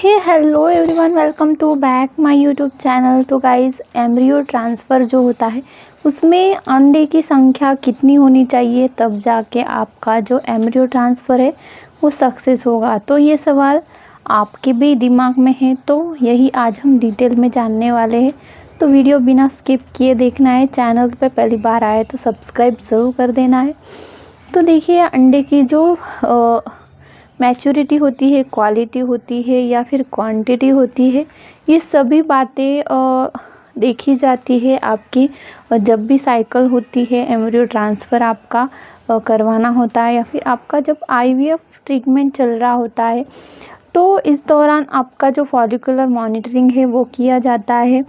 Hey hello everyone, welcome to back my YouTube channel. तो guys, embryo transfer जो होता है उसमें अंडे की संख्या कितनी होनी चाहिए तब जाके आपका जो एम्ब्रियो ट्रांसफ़र है वो सक्सेस होगा। तो ये सवाल आपके भी दिमाग में है, तो यही आज हम डिटेल में जानने वाले हैं। तो वीडियो बिना स्किप किए देखना है। चैनल पे पहली बार आए तो सब्सक्राइब ज़रूर कर देना है। तो देखिए, अंडे की जो मैच्योरिटी होती है, क्वालिटी होती है या फिर क्वांटिटी होती है, ये सभी बातें देखी जाती है आपकी जब भी साइकिल होती है, एम्ब्रियो ट्रांसफ़र आपका करवाना होता है या फिर आपका जब आईवीएफ ट्रीटमेंट चल रहा होता है। तो इस दौरान आपका जो फॉलिकुलर मॉनिटरिंग है वो किया जाता है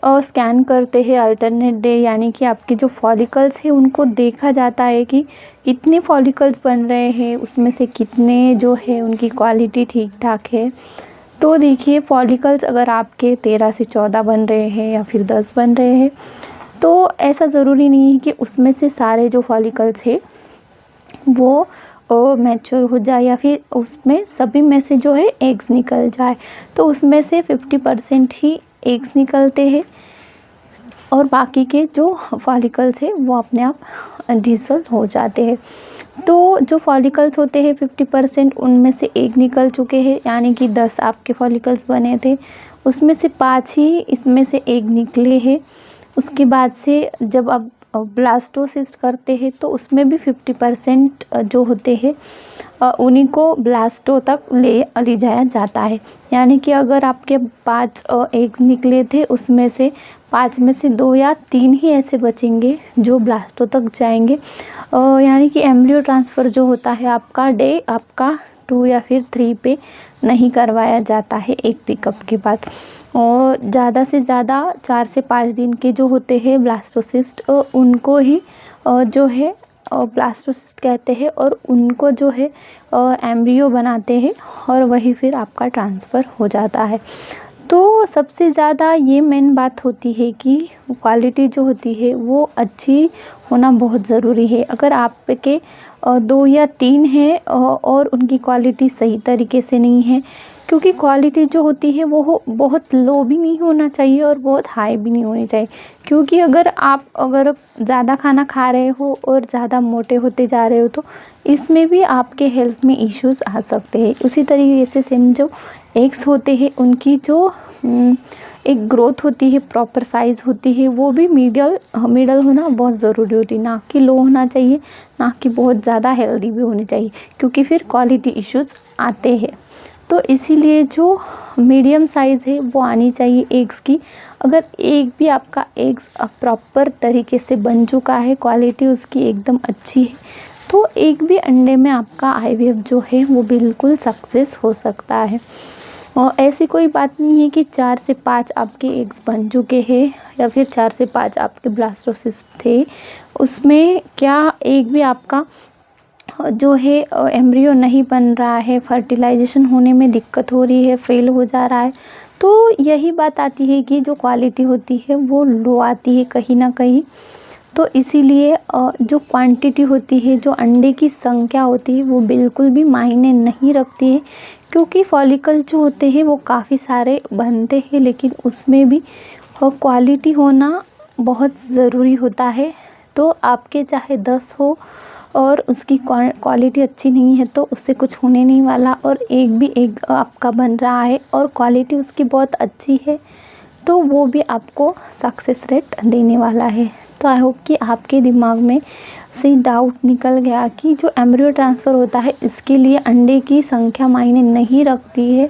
और स्कैन करते हैं अल्टरनेट डे, यानी कि आपके जो फॉलिकल्स हैं उनको देखा जाता है कि कितने फॉलिकल्स बन रहे हैं, उसमें से कितने जो है उनकी क्वालिटी ठीक ठाक है। तो देखिए, फॉलिकल्स अगर आपके 13 से 14 बन रहे हैं या फिर 10 बन रहे हैं, तो ऐसा ज़रूरी नहीं है कि उसमें से सारे जो फॉलिकल्स हैं वो मैच्योर हो जाए या फिर उसमें सभी में से जो है एग्स निकल जाए। तो उसमें से 50% ही एग्स निकलते हैं और बाकी के जो फॉलिकल्स है वो अपने आप डिसॉल्व हो जाते हैं। तो जो फॉलिकल्स होते हैं 50%, उनमें से एक निकल चुके हैं, यानी कि 10 आपके फॉलिकल्स बने थे, उसमें से 5 ही इसमें से एक निकले हैं। उसके बाद से जब आप ब्लास्टोसिस्ट करते हैं तो उसमें भी 50% जो होते हैं उन्हीं को ब्लास्टो तक ले जाया जाता है। यानी कि अगर आपके 5 एग्स निकले थे, उसमें से 5 में से 2 या 3 ही ऐसे बचेंगे जो ब्लास्टो तक जाएंगे। यानी कि एम्ब्रियो ट्रांसफ़र जो होता है आपका डे आपका 2 या फिर 3 पे नहीं करवाया जाता है एक पिकअप के बाद। और ज़्यादा से ज़्यादा 4 से 5 दिन के जो होते हैं ब्लास्टोसिस्ट, उनको ही जो है ब्लास्टोसिस्ट कहते हैं और उनको जो है एम्ब्रियो बनाते हैं और वही फिर आपका ट्रांसफ़र हो जाता है। तो सबसे ज़्यादा ये मेन बात होती है कि क्वालिटी जो होती है वो अच्छी होना बहुत ज़रूरी है। अगर आपके 2 या 3 हैं और उनकी क्वालिटी सही तरीके से नहीं है, क्योंकि क्वालिटी जो होती है वो बहुत लो भी नहीं होना चाहिए और बहुत हाई भी नहीं होनी चाहिए। क्योंकि अगर ज़्यादा खाना खा रहे हो और ज़्यादा मोटे होते जा रहे हो तो इसमें भी आपके हेल्थ में इश्यूज़ आ सकते हैं। उसी तरीके से सेम जो एग्स होते हैं उनकी जो एक ग्रोथ होती है, प्रॉपर साइज़ होती है, वो भी मिडल होना बहुत ज़रूरी होती है। ना कि लो होना चाहिए, ना कि बहुत ज़्यादा हेल्दी भी होनी चाहिए, क्योंकि फिर क्वालिटी इश्यूज़ आते हैं। तो इसीलिए जो मीडियम साइज़ है वो आनी चाहिए एग्स की। अगर एक भी आपका एग्स प्रॉपर तरीके से बन चुका है, क्वालिटी उसकी एकदम अच्छी है, तो एक भी अंडे में आपका आईवीएफ जो है वो बिल्कुल सक्सेस हो सकता है। और ऐसी कोई बात नहीं है कि 4 से 5 आपके एग्स बन चुके हैं या फिर 4 से 5 आपके ब्लास्टोसिस्ट थे, उसमें क्या एक भी आपका जो है एम्ब्रियो नहीं बन रहा है, फर्टिलाइजेशन होने में दिक्कत हो रही है, फेल हो जा रहा है, तो यही बात आती है कि जो क्वालिटी होती है वो लो आती है कहीं ना कहीं। तो इसीलिए जो क्वांटिटी होती है, जो अंडे की संख्या होती है, वो बिल्कुल भी मायने नहीं रखती है। क्योंकि फॉलिकल जो होते हैं वो काफ़ी सारे बनते हैं, लेकिन उसमें भी क्वालिटी होना बहुत ज़रूरी होता है। तो आपके चाहे 10 हो और उसकी क्वालिटी अच्छी नहीं है तो उससे कुछ होने नहीं वाला, और एक आपका बन रहा है और क्वालिटी उसकी बहुत अच्छी है तो वो भी आपको सक्सेस रेट देने वाला है। तो आई होप कि आपके दिमाग में से डाउट निकल गया कि जो एम्ब्रियो ट्रांसफ़र होता है इसके लिए अंडे की संख्या मायने नहीं रखती है।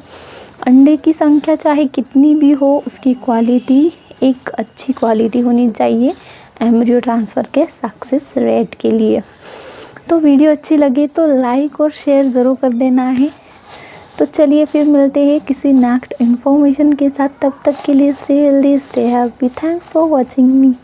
अंडे की संख्या चाहे कितनी भी हो, उसकी क्वालिटी एक अच्छी क्वालिटी होनी चाहिए एम्ब्रियो ट्रांसफ़र के सक्सेस रेट के लिए। तो वीडियो अच्छी लगे तो लाइक और शेयर ज़रूर कर देना है। तो चलिए फिर मिलते हैं किसी नेक्स्ट इन्फॉर्मेशन के साथ। तब तक के लिए stay healthy, stay happy. Thanks for watching me.